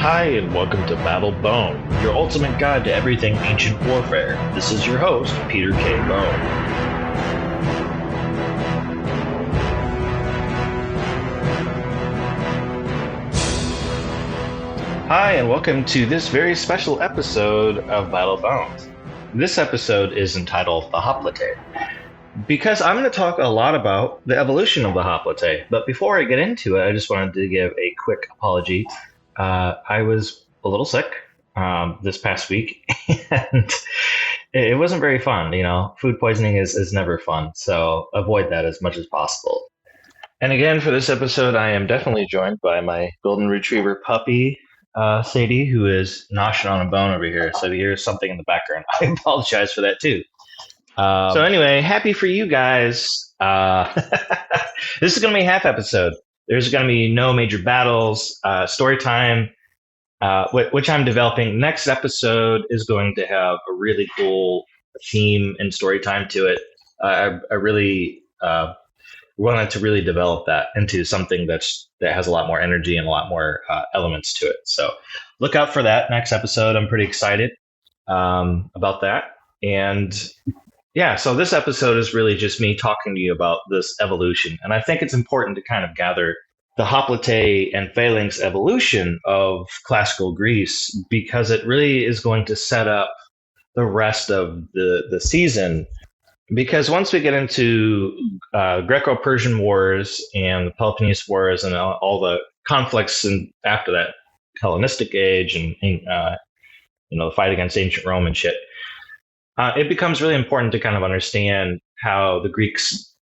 Hi, and welcome to Battle Bone, your ultimate guide to everything ancient warfare. This is your host, Peter K. Bone. Hi, and welcome to this very special episode of Battle Bones. This episode is entitled The Hoplite, because I'm going to talk a lot about the evolution of the hoplite. But before I get into it, I just wanted to give a quick apology. I was a little sick this past week, and it wasn't very fun. You know, food poisoning is never fun, so avoid that as much as possible. And again, for this episode, I am definitely joined by my golden retriever puppy, Sadie, who is noshing on a bone over here. So if you hear something in the background, I apologize for that too. So anyway, happy for you guys. This is going to be a half episode. There's going to be no major battles, story time, which I'm developing. Next episode is going to have a really cool theme and story time to it. I really wanted to really develop that into something that has a lot more energy and a lot more elements to it. So look out for that next episode. I'm pretty excited about that. And yeah, so this episode is really just me talking to you about this evolution. And I think it's important to kind of gather the Hoplite and Phalanx evolution of classical Greece, because it really is going to set up the rest of the season. Because once we get into Greco-Persian wars and the Peloponnese Wars and all the conflicts after that Hellenistic age and the fight against ancient Rome and shit, it becomes really important to kind of understand how the Greeks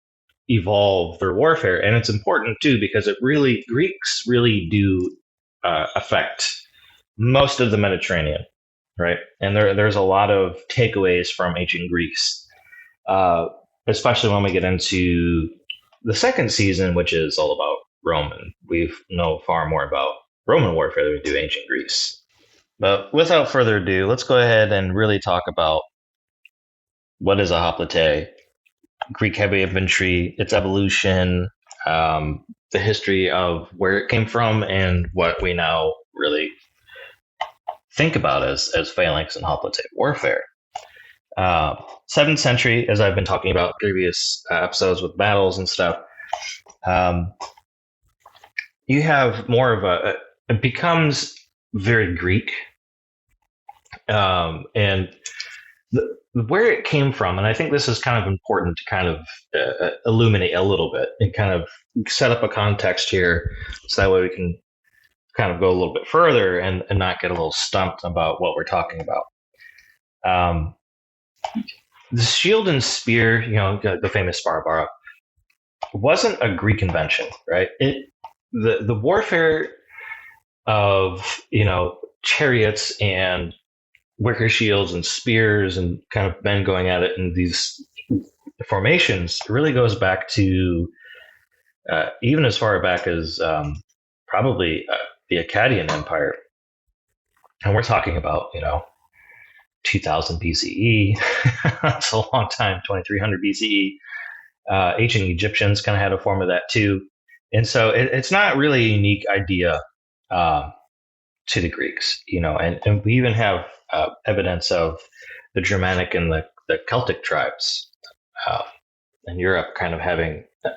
evolve their warfare. And it's important too, because Greeks really do affect most of the Mediterranean, right? And there's a lot of takeaways from ancient Greece, especially when we get into the second season, which is all about Roman. We know far more about Roman warfare than we do ancient Greece. But without further ado, let's go ahead and really talk about what is a hoplite, Greek heavy infantry, its evolution, the history of where it came from, and what we now really think about as phalanx and hoplite warfare. 7th century, as I've been talking about previous episodes with battles and stuff, you have more of it becomes very Greek, and where it came from, and I think this is kind of important to kind of illuminate a little bit and kind of set up a context here, so that way we can kind of go a little bit further and not get a little stumped about what we're talking about. The shield and spear, the famous Sparbara, wasn't a Greek invention, right? The warfare of chariots and wicker shields and spears and kind of men going at it in these formations really goes back to even as far back as probably the Akkadian Empire. And we're talking about, 2000 BCE. That's a long time, 2300 BCE. Ancient Egyptians kind of had a form of that too. And so it's not really a unique idea to the Greeks, and we even have evidence of the Germanic and the Celtic tribes in Europe kind of having a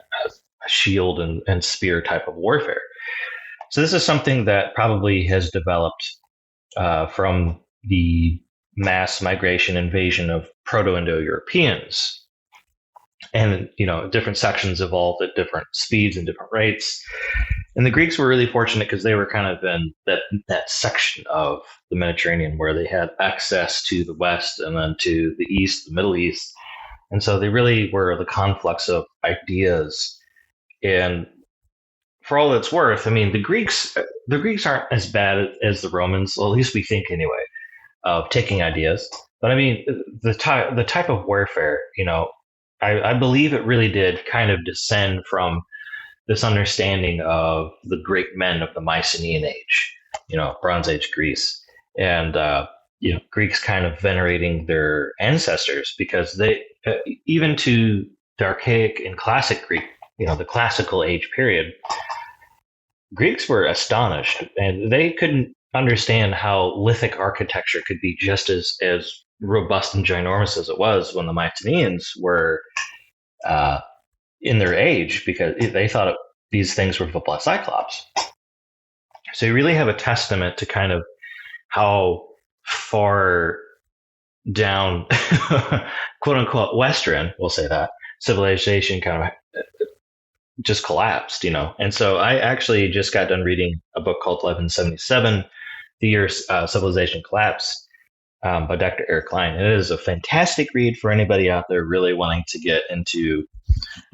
shield and spear type of warfare. So this is something that probably has developed from the mass migration invasion of Proto-Indo-Europeans. And, different sections evolved at different speeds and different rates. And the Greeks were really fortunate because they were kind of in that section of the Mediterranean where they had access to the West and then to the East, the Middle East. And so they really were the conflux of ideas. And for all it's worth, I mean, the Greeks aren't as bad as the Romans, well, at least we think anyway, of taking ideas. But I mean, the type of warfare, I believe it really did kind of descend from this understanding of the great men of the Mycenaean age, Bronze Age Greece, and Greeks kind of venerating their ancestors, because they even to the archaic and classic Greek, the classical age period, Greeks were astonished, and they couldn't understand how lithic architecture could be just as robust and ginormous as it was when the Mycenaeans were in their age, because they thought these things were built by Cyclops. So you really have a testament to kind of how far down, quote unquote, Western, we'll say that, civilization kind of just collapsed, And so I actually just got done reading a book called 1177, The Year Civilization Collapsed, by Dr. Eric Klein. It is a fantastic read for anybody out there really wanting to get into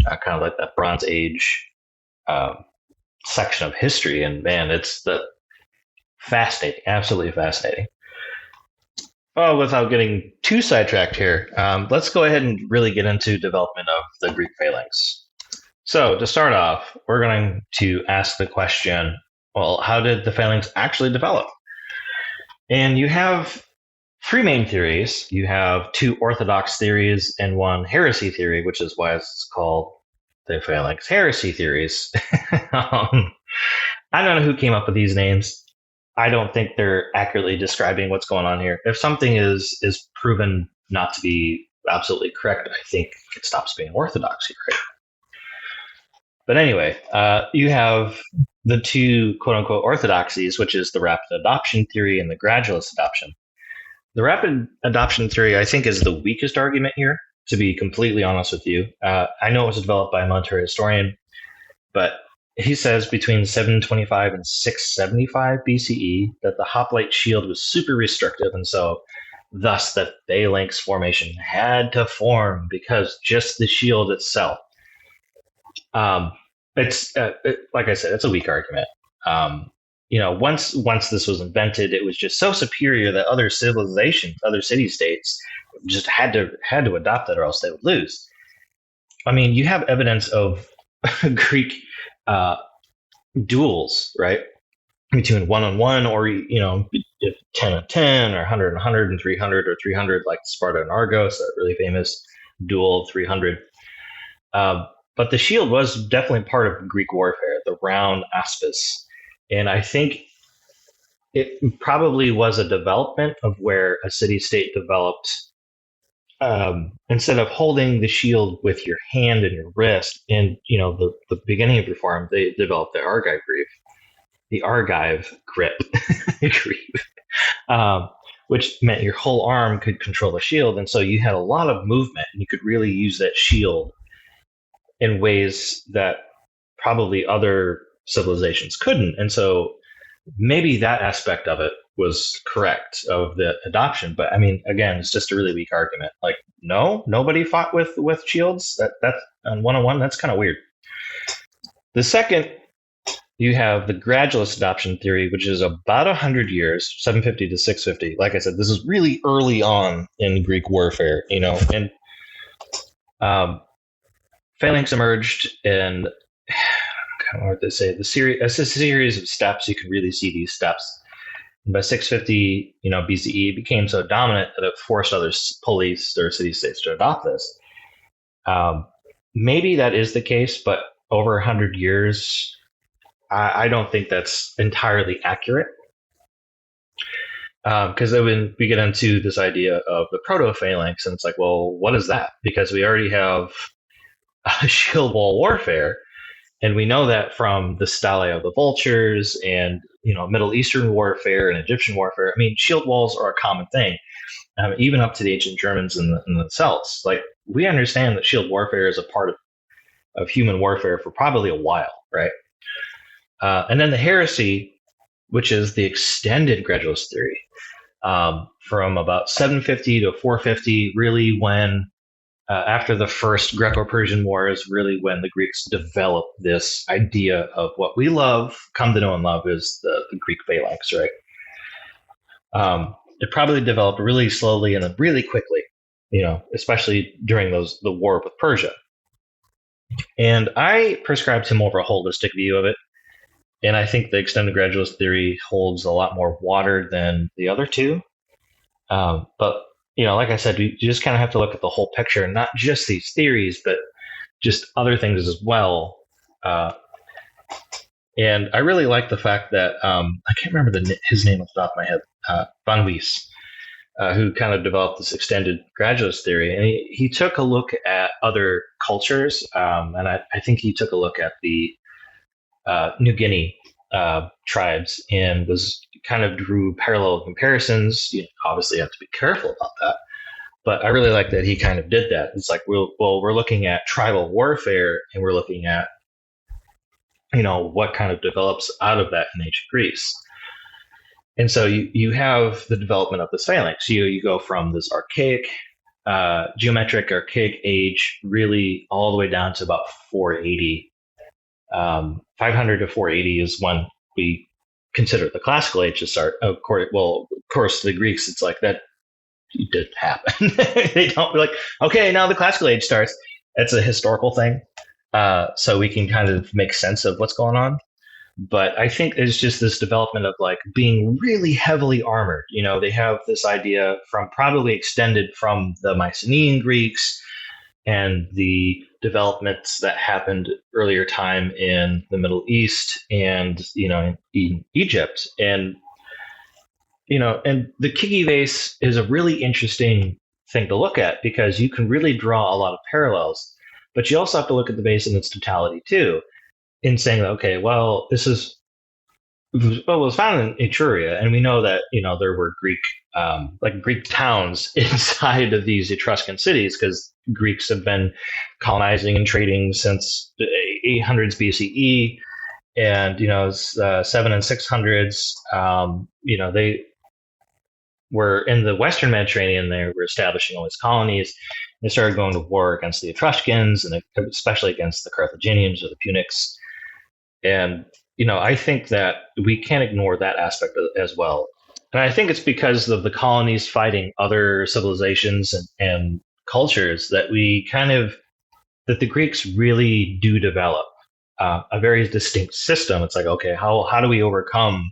kind of like that Bronze Age section of history. And man, it's fascinating, absolutely fascinating. Oh, without getting too sidetracked here, let's go ahead and really get into development of the Greek phalanx. So to start off, we're going to ask the question, well, how did the phalanx actually develop? And you have three main theories. You have two orthodox theories and one heresy theory, which is why it's called the phalanx heresy theories. I don't know who came up with these names. I don't think they're accurately describing what's going on here. If something is proven not to be absolutely correct, I think it stops being orthodoxy, right? But anyway, you have the two quote-unquote orthodoxies, which is the rapid adoption theory and the gradualist adoption. The rapid adoption theory, I think, is the weakest argument here, to be completely honest with you. I know it was developed by a military historian, but he says between 725 and 675 BCE that the hoplite shield was super restrictive, and so thus the phalanx formation had to form because just the shield itself. It's like I said, it's a weak argument. Once this was invented, it was just so superior that other civilizations, other city-states, just had to adopt it, or else they would lose. I mean, you have evidence of Greek duels, right? Between 1-on-1, or 10-on-10, or 100-on-100, and 300 or 300, like Sparta and Argos, that really famous duel of 300. But the shield was definitely part of Greek warfare, the round aspis. And I think it probably was a development of where a city-state developed, instead of holding the shield with your hand and your wrist, and the beginning of reform, they developed the Argive grip, which meant your whole arm could control the shield. And so you had a lot of movement, and you could really use that shield in ways that probably other civilizations couldn't. And so maybe that aspect of it was correct, of the adoption. But I mean, again, it's just a really weak argument. Like, no, nobody fought with shields. That's on 1-on-1. That's kind of weird. The second, you have the gradualist adoption theory, which is about 100 years, 750 to 650. Like I said, this is really early on in Greek warfare, and phalanx emerged in, what they say, it's a series of steps. You can really see these steps. And by 650, BCE, it became so dominant that it forced other police or city-states to adopt this. Maybe that is the case, but over 100 years, I don't think that's entirely accurate. Because then we get into this idea of the proto-phalanx, and it's like, well, what is that? Because we already have shield wall warfare, and we know that from the stele of the vultures and Middle Eastern warfare and Egyptian warfare. I mean, shield walls are a common thing, even up to the ancient Germans and the Celts. Like, we understand that shield warfare is a part of human warfare for probably a while, right? And then the heresy, which is the extended gradualist theory, from about 750 to 450, really when after the first Greco-Persian War is really when the Greeks developed this idea of what we come to know and love, is the Greek phalanx, right? It probably developed really slowly and then really quickly, especially during the war with Persia. And I prescribe to more of a holistic view of it. And I think the extended gradualist theory holds a lot more water than the other two. But like I said, you just kind of have to look at the whole picture, and not just these theories, but just other things as well. And I really like the fact that I can't remember his name off the top of my head, Van Wees, who kind of developed this extended gradualist theory. And he took a look at other cultures, and I think he took a look at the New Guinea tribes and was kind of drew parallel comparisons. You obviously have to be careful about that. But I really like that he kind of did that. It's like, we're looking at tribal warfare, and we're looking at, what kind of develops out of that in ancient Greece. And so you have the development of this phalanx. You go from this archaic, geometric archaic age, really all the way down to about 480. 500 to 480 is when we consider the classical age to start. Of course, the Greeks, it's like that did happen. They don't be like, okay, now the classical age starts. It's a historical thing. So we can kind of make sense of what's going on. But I think there's just this development of like being really heavily armored. They have this idea from probably extended from the Mycenaean Greeks and the developments that happened earlier time in the Middle East and, in Egypt. And, and the Kiki vase is a really interesting thing to look at because you can really draw a lot of parallels, but you also have to look at the vase in its totality too, in saying that, okay, well, it was found in Etruria, and we know that there were Greek towns inside of these Etruscan cities because Greeks have been colonizing and trading since the 800s BCE, and 7 and 600s. They were in the Western Mediterranean. They were establishing all these colonies. They started going to war against the Etruscans and especially against the Carthaginians or the Punics. And, I think that we can't ignore that aspect as well. And I think it's because of the colonies fighting other civilizations and cultures that that the Greeks really do develop a very distinct system. It's like, okay, how do we overcome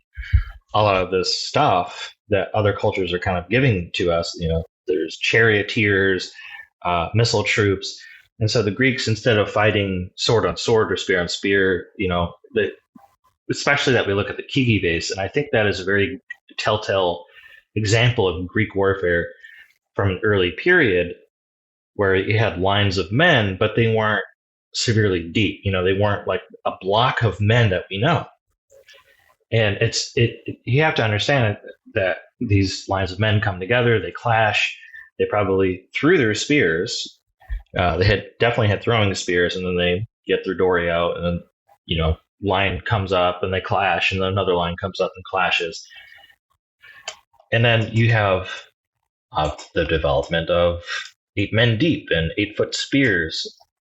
a lot of this stuff that other cultures are kind of giving to us? There's charioteers, missile troops. And so the Greeks, instead of fighting sword on sword or spear on spear, especially that we look at the Kiki vase, and I think that is a very telltale example of Greek warfare from an early period where you had lines of men, but they weren't severely deep. They weren't like a block of men that we know. And you have to understand that these lines of men come together, they clash, they probably threw their spears. They definitely had throwing spears, and then they get their dory out, and then line comes up and they clash, and then another line comes up and clashes. And then you have the development of 8 men deep and 8-foot spears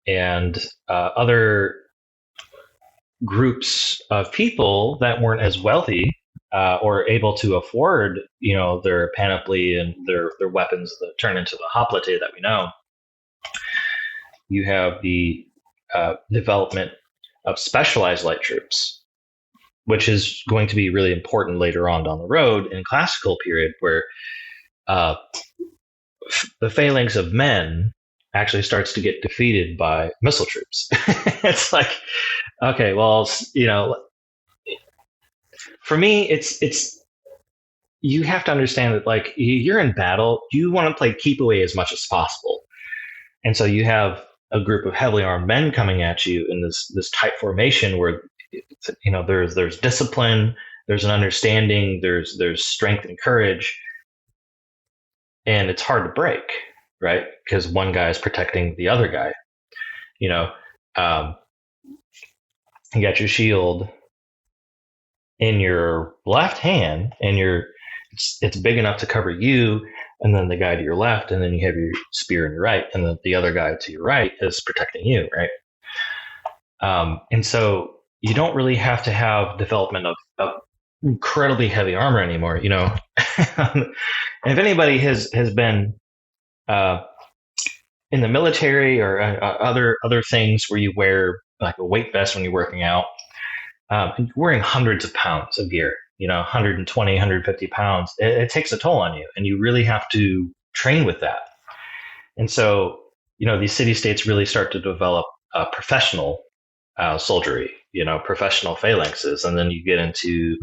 and other groups of people that weren't as wealthy or able to afford their panoply and their weapons that turn into the hoplite that we know. You have the development of specialized light troops, which is going to be really important later on down the road in classical period, where the phalanx of men actually starts to get defeated by missile troops. It's like, okay, well, for me, it's you have to understand that like you're in battle, you want to play keep away as much as possible, and so you have a group of heavily armed men coming at you in this tight formation where there's discipline, there's an understanding, there's strength and courage, and it's hard to break, right? Because one guy is protecting the other guy. You got your shield in your left hand, and it's big enough to cover you, and then the guy to your left, and then you have your spear in your right, and then the other guy to your right is protecting you, right? And so you don't really have to have development of incredibly heavy armor anymore. If anybody has been in the military or other things where you wear like a weight vest when you're working out, you're wearing hundreds of pounds of gear. 120, 150 pounds, it takes a toll on you, and you really have to train with that. And so, these city states really start to develop professional soldiery, professional phalanxes, and then you get into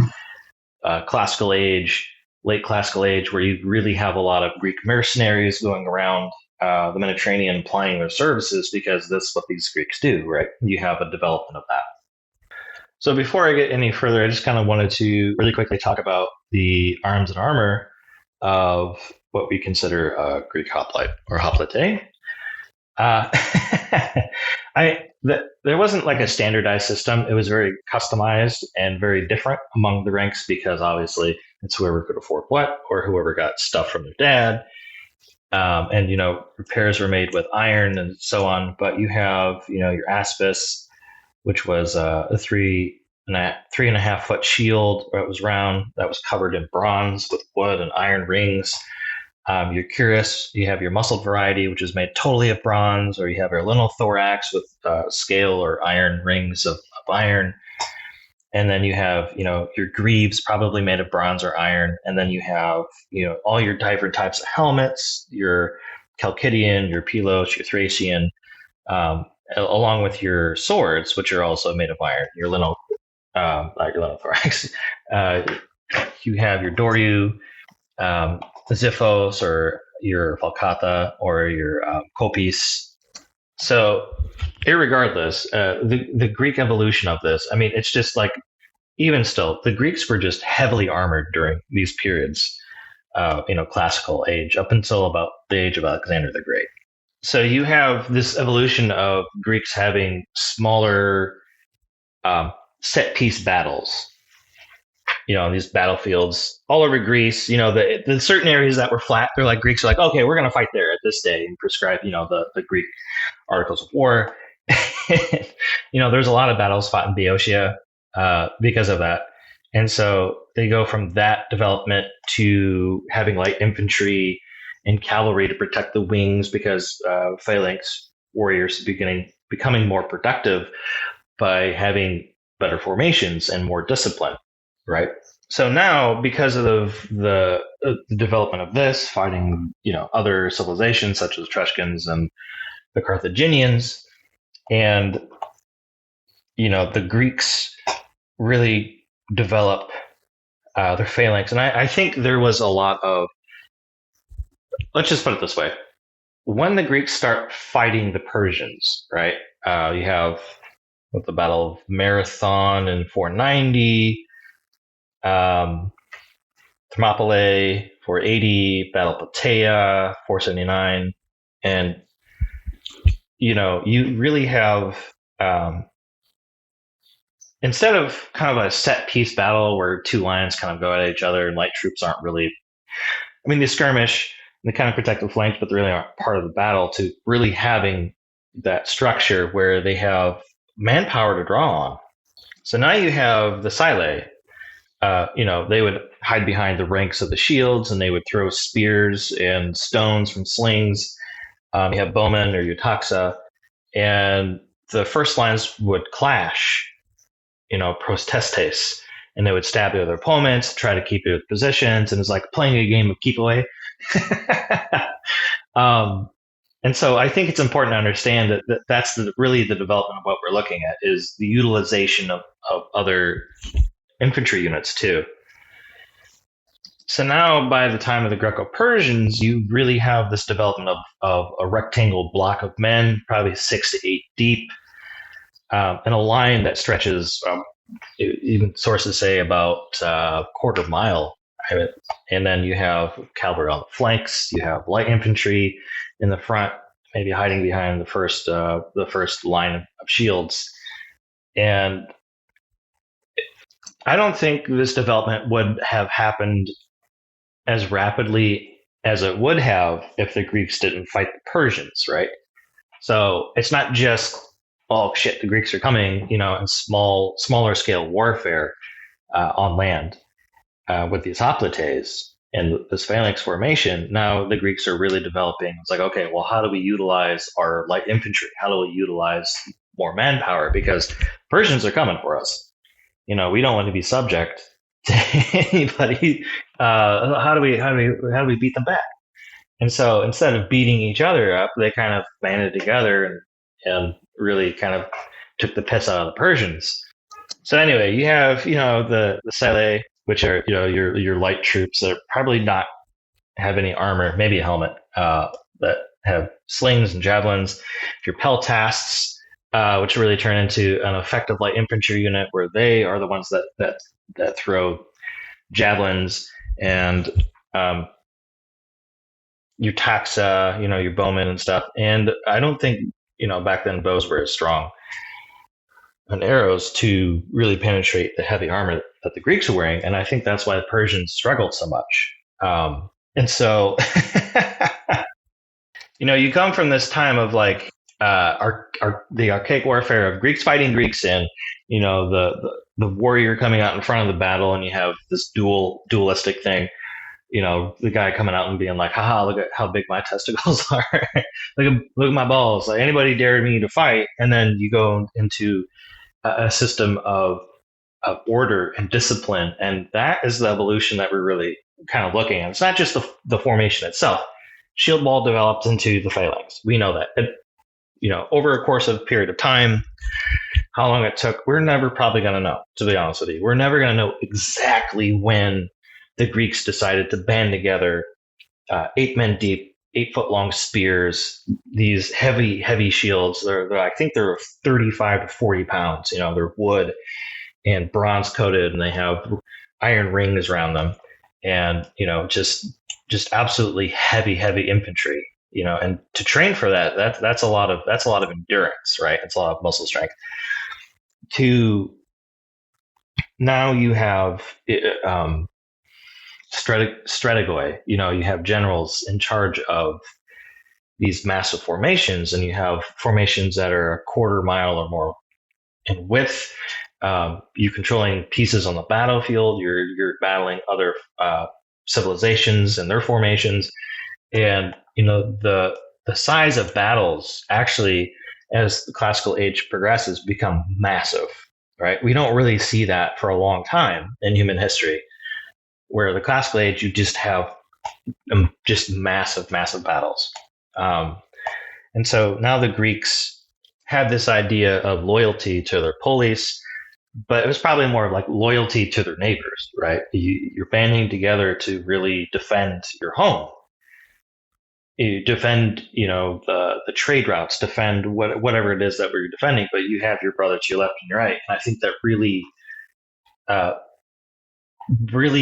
classical age, late classical age, where you really have a lot of Greek mercenaries going around the Mediterranean plying their services, because that's what these Greeks do, right? You have a development of that. So before I get any further, I just kind of wanted to really quickly talk about the arms and armor of what we consider Greek hoplite or hoplite. Uh, there wasn't like a standardized system. It was very customized and very different among the ranks, because obviously it's whoever could afford what, or whoever got stuff from their dad. And repairs were made with iron and so on. But you have your aspis, which was a 3.5 foot shield. It was round, that was covered in bronze with wood and iron rings. Your cuirass, you have your muscled variety, which is made totally of bronze, or you have your linothorax with scale or iron rings of iron. And then you have, your greaves, probably made of bronze or iron. And then you have, all your different types of helmets, your Chalcidian, your Pylos, your Thracian, along with your swords, which are also made of iron. Your not your linothorax. You have your Doryu, Xiphos, or your Falcata, or your Kopis. So, irregardless, the Greek evolution of this, I mean, it's just like, even still, the Greeks were just heavily armored during these periods, classical age, up until about the age of Alexander the Great. So you have this evolution of Greeks having smaller set piece battles. These battlefields all over Greece, the certain areas that were flat, they're like, Greeks are like, okay, we're going to fight there at this day, and prescribe, the Greek articles of war. There's a lot of battles fought in Boeotia because of that. And so they go from that development to having light infantry and cavalry to protect the wings, because phalanx warriors becoming more productive by having better formations and more discipline, right? So now, because of the development of this, fighting other civilizations such as Etruscans and the Carthaginians, and the Greeks really develop their phalanx. And I think there was a lot of, let's just put it this way. When the Greeks start fighting the Persians, right? You have the Battle of Marathon in 490, Thermopylae 480, Battle of Plataea 479, and you really have, instead of kind of a set piece battle where two lines kind of go at each other and light troops aren't really, they skirmish and they kind of protect the flanks, but they really aren't part of the battle, to really having that structure where they have manpower to draw on. So now you have the Psylae. They would hide behind the ranks of the shields, and they would throw spears and stones from slings. You have bowmen or Eutaxa, and the first lines would clash, prostestes, and they would stab the other opponents, try to keep their positions, and it's like playing a game of keep away. And so I think it's important to understand that that's really the development of what we're looking at, is the utilization of other infantry units too. So now, by the time of the Greco-Persians, you really have this development of a rectangle block of men, probably 6 to 8 deep, and a line that stretches, even sources say, about a quarter mile. And then you have cavalry on the flanks, you have light infantry in the front, maybe hiding behind the first line of shields. And I don't think this development would have happened as rapidly as it would have if the Greeks didn't fight the Persians, right? So it's not just, oh shit, the Greeks are coming, in smaller scale warfare on land with these hoplites and this phalanx formation. Now the Greeks are really developing. It's like, okay, well, how do we utilize our light infantry? How do we utilize more manpower? Because Persians are coming for us. We don't want to be subject to anybody. How do we beat them back? And so instead of beating each other up, they kind of banded together and really kind of took the piss out of the Persians. So anyway, you have the Sele, which are your light troops that probably not have any armor, maybe a helmet, that have slings and javelins. Your peltasts, which really turn into an effective light infantry unit, where they are the ones that throw javelins, and um, your taxa, your bowmen and stuff. And I don't think back then bows were as strong and arrows to really penetrate the heavy armor that the Greeks were wearing, and I think that's why the Persians struggled so much. And so, you come from this time of like the archaic warfare of Greeks fighting Greeks, and the warrior coming out in front of the battle, and you have this dualistic thing. The guy coming out and being like, haha, look at how big my testicles are. look at my balls. Like, anybody dared me to fight. And then you go into a system of order and discipline. And that is the evolution that we're really kind of looking at. It's not just the formation itself. Shield wall developed into the phalanx. We know that. Over a course of a period of time, how long it took, we're never probably going to know, to be honest with you. We're never going to know exactly when the Greeks decided to band together 8 men deep, 8-foot-long spears, these heavy shields. I think they're 35 to 40 pounds. They're wood and bronze coated, and they have iron rings around them, and just absolutely heavy infantry. And to train for that's a lot of endurance, right? It's a lot of muscle strength. Now you have strategoi. You have generals in charge of these massive formations, and you have formations that are a quarter mile or more in width. You're controlling pieces on the battlefield. You're battling other civilizations and their formations, and the size of battles actually, as the classical age progresses, become massive. Right? We don't really see that for a long time in human history, where the classical age, you just have just massive battles. And so now the Greeks had this idea of loyalty to their polis, but it was probably more of like loyalty to their neighbors, right? You're banding together to really defend your home. You defend, the trade routes, defend whatever it is that we're defending, but you have your brother to your left and your right. And I think that really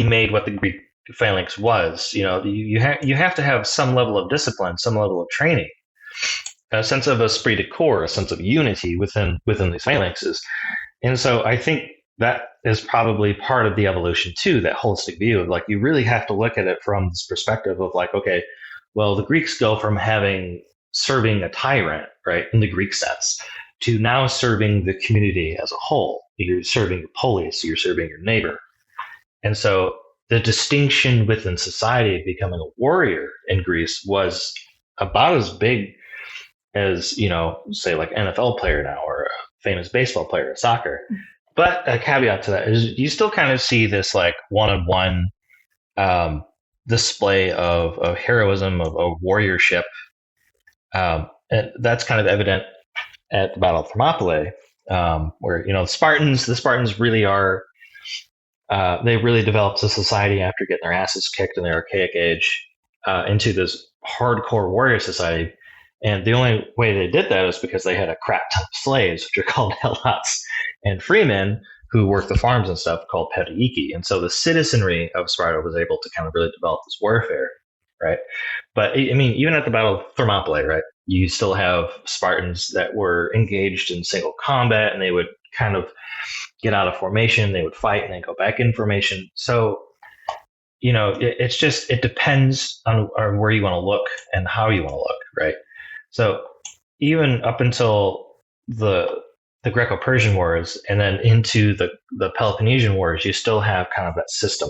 made what the Greek phalanx was. You have to have some level of discipline, some level of training, a sense of esprit de corps, a sense of unity within these phalanxes. And so I think that is probably part of the evolution too, that holistic view of like, you really have to look at it from this perspective of like, okay, well, the Greeks go from serving a tyrant, right, in the Greek sense, to now serving the community as a whole. You're serving your polis, you're serving your neighbor. And so the distinction within society of becoming a warrior in Greece was about as big as, say like NFL player now, or a famous baseball player, soccer. But a caveat to that is you still kind of see this like one-on-one display of heroism, of warriorship. And that's kind of evident at the Battle of Thermopylae, where, the Spartans really are, they really developed a society after getting their asses kicked in the Archaic Age into this hardcore warrior society. And the only way they did that is because they had a crap ton of slaves, which are called helots, and freemen who worked the farms and stuff, called pediiki. And so the citizenry of Sparta was able to kind of really develop this warfare, right? But I mean, even at the Battle of Thermopylae, right, you still have Spartans that were engaged in single combat, and they would kind of get out of formation, they would fight, and then go back in formation. So, it depends on where you want to look and how you want to look, right? So even up until the Greco-Persian Wars, and then into the Peloponnesian Wars, you still have kind of that system.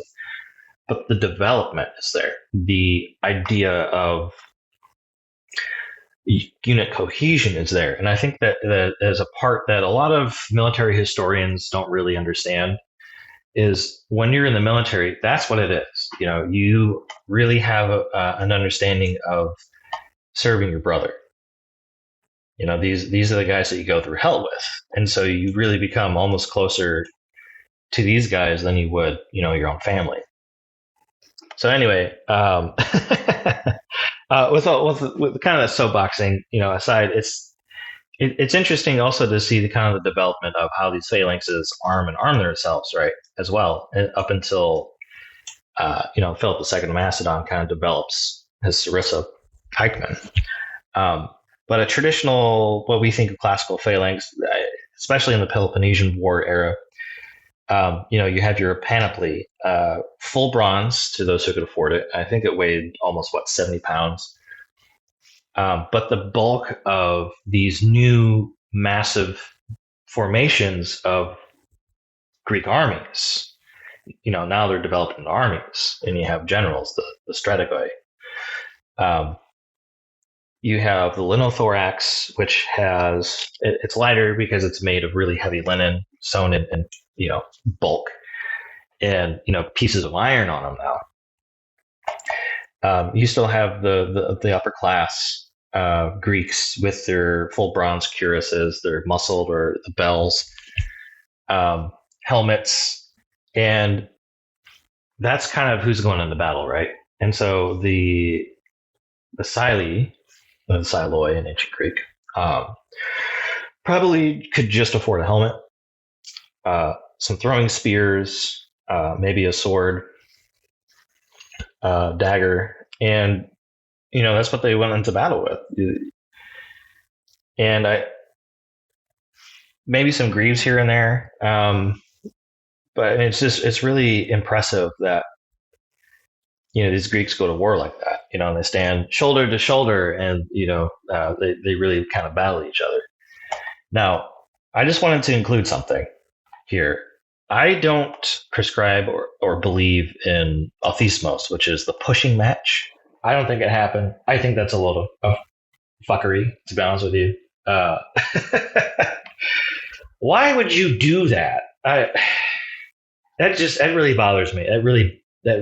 But the development is there. The idea of unit cohesion is there. And I think that is a part that a lot of military historians don't really understand, is when you're in the military, that's what it is. You really have an understanding of serving your brother. These are the guys that you go through hell with. And so you really become almost closer to these guys than you would, your own family. So anyway, with kind of that soapboxing, aside, it's interesting also to see the kind of the development of how these phalanxes arm themselves, right, as well, up until Philip II of Macedon kind of develops his sarissa pikemen. But a traditional, what we think of classical phalanx, especially in the Peloponnesian War era, you have your panoply, full bronze to those who could afford it. I think it weighed almost 70 pounds. But the bulk of these new massive formations of Greek armies, now they're developed into armies, and you have generals, the strategoi. You have the linothorax, which it's lighter because it's made of really heavy linen sewn in bulk, and pieces of iron on them now. You still have the upper class Greeks with their full bronze cuirasses, their muscled or the bells, helmets, and that's kind of who's going into battle, right? And so the Psylli, the Psylloi in ancient Greek, probably could just afford a helmet, some throwing spears, maybe a sword, dagger, and that's what they went into battle with. And maybe some greaves here and there, but it's really impressive that these Greeks go to war like that. And they stand shoulder to shoulder, and they really kind of battle each other. Now, I just wanted to include something here. I don't prescribe or believe in Othismos, which is the pushing match. I don't think it happened. I think that's a load of fuckery, to be honest with you. Why would you do that? That really bothers me. That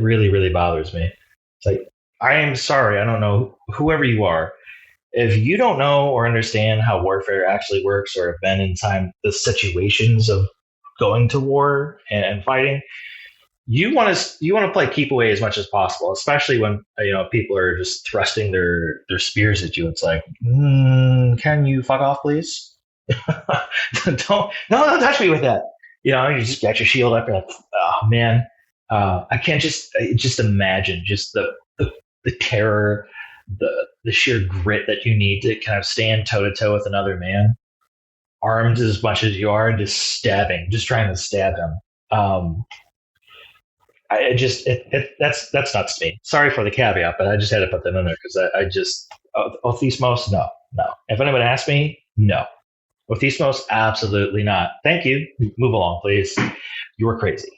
really bothers me. It's like, I am sorry. I don't know, whoever you are. If you don't know or understand how warfare actually works, or have been in the situations of going to war and fighting, you want to play keep away as much as possible, especially when people are just thrusting their spears at you. It's like, can you fuck off, please? don't touch me with that. You just got your shield up, and like, oh man, I can't just imagine just the terror, the sheer grit that you need to kind of stand toe to toe with another man, armed as much as you are, just trying to stab him. That's nuts to me. Sorry for the caveat, but I just had to put that in there because Othismos, no. If anyone asks me, no. Othismos, absolutely not. Thank you. Move along, please. You were crazy.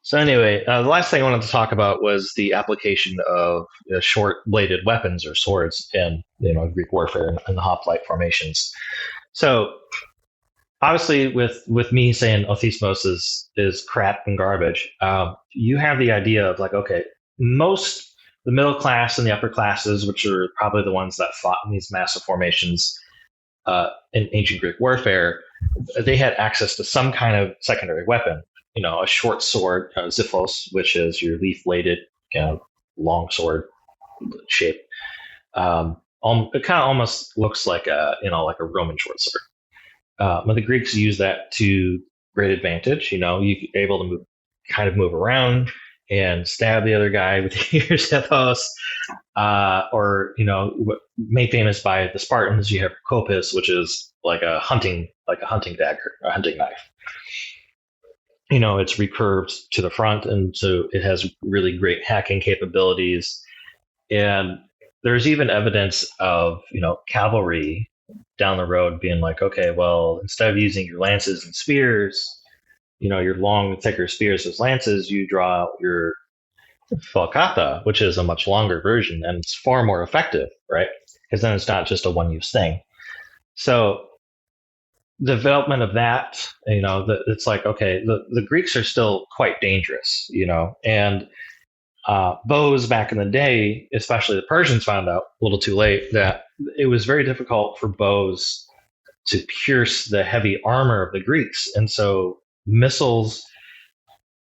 So anyway, the last thing I wanted to talk about was the application of short-bladed weapons or swords in Greek warfare and the hoplite formations. So obviously, with me saying Othismos is crap and garbage, you have the idea of like, okay, the middle class and the upper classes, which are probably the ones that fought in these massive formations in ancient Greek warfare, they had access to some kind of secondary weapon. A short sword, xiphos, which is your leaf-bladed, long sword shape. It kind of almost looks like a Roman short sword. But the Greeks use that to great advantage. You're able to move around and stab the other guy with your xiphos, or made famous by the Spartans. You have kopis, which is like a hunting dagger, a hunting knife. It's recurved to the front, and so it has really great hacking capabilities. And there's even evidence of cavalry down the road being like, okay, well, instead of using your lances and spears, your long, thicker spears as lances, you draw out your falcata, which is a much longer version, and it's far more effective, right? Because then it's not just a one-use thing. So the development of that, it's like, okay, the Greeks are still quite dangerous, and bows back in the day, especially the Persians, found out a little too late that it was very difficult for bows to pierce the heavy armor of the Greeks. And so missiles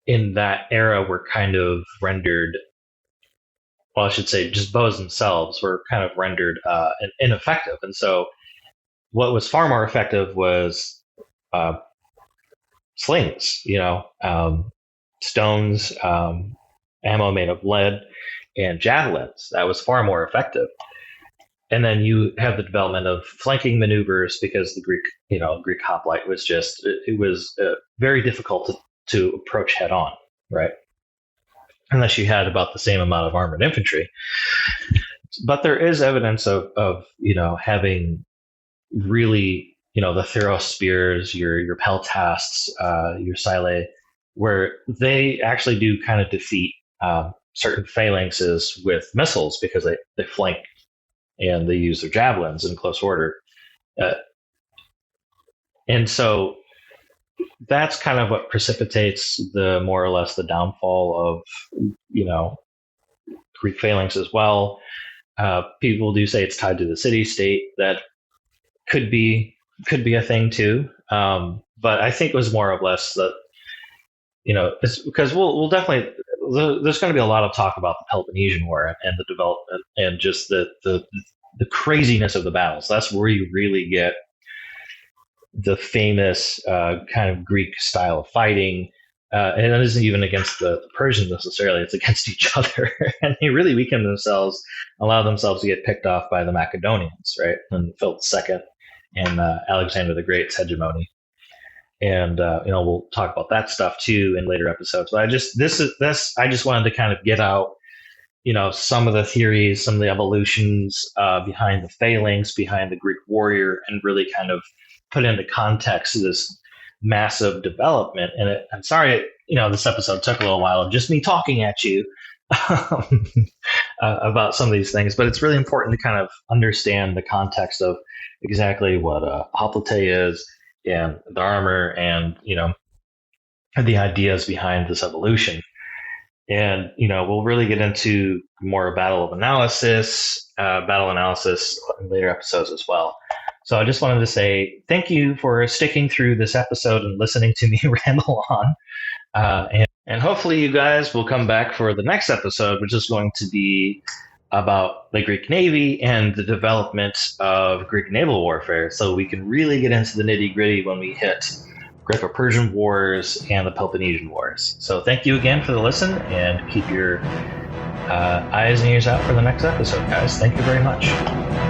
in that era were kind of rendered, well, I should say just bows themselves were kind of rendered ineffective. And so what was far more effective was slings, stones, ammo made of lead, and javelins. That was far more effective. And then you have the development of flanking maneuvers because the Greek hoplite was just, it was very difficult to approach head on, right? Unless you had about the same amount of armored infantry. But there is evidence of having really, the throw spears, your peltasts, your sile, where they actually do kind of defeat certain phalanxes with missiles because they flank and they use their javelins in close order. And so that's kind of what precipitates the more or less the downfall of, Greek phalanx as well. People do say it's tied to the city-state. That could be a thing too. But I think it was more or less that, it's because we'll definitely, there's going to be a lot of talk about the Peloponnesian War and the development and just the craziness of the battles. That's where you really get the famous kind of Greek style of fighting. And it isn't even against the Persians necessarily, it's against each other. And they really weaken themselves, allow themselves to get picked off by the Macedonians, right? And Philip II and Alexander the Great's hegemony. And we'll talk about that stuff too in later episodes. But I just wanted to kind of get out, some of the theories, some of the evolutions behind the phalanx, behind the Greek warrior, and really kind of put into context this massive development. And I'm sorry, this episode took a little while of just me talking at you about some of these things, but it's really important to kind of understand the context of exactly what hoplite is and the armor and, the ideas behind this evolution. And, we'll really get into more battle analysis in later episodes as well. So I just wanted to say thank you for sticking through this episode and listening to me ramble on. And hopefully you guys will come back for the next episode, which is going to be about the Greek Navy and the development of Greek naval warfare. So we can really get into the nitty-gritty when we hit Greco-Persian Wars and the Peloponnesian Wars. So thank you again for the listen, and keep your eyes and ears out for the next episode, guys. Thank you very much.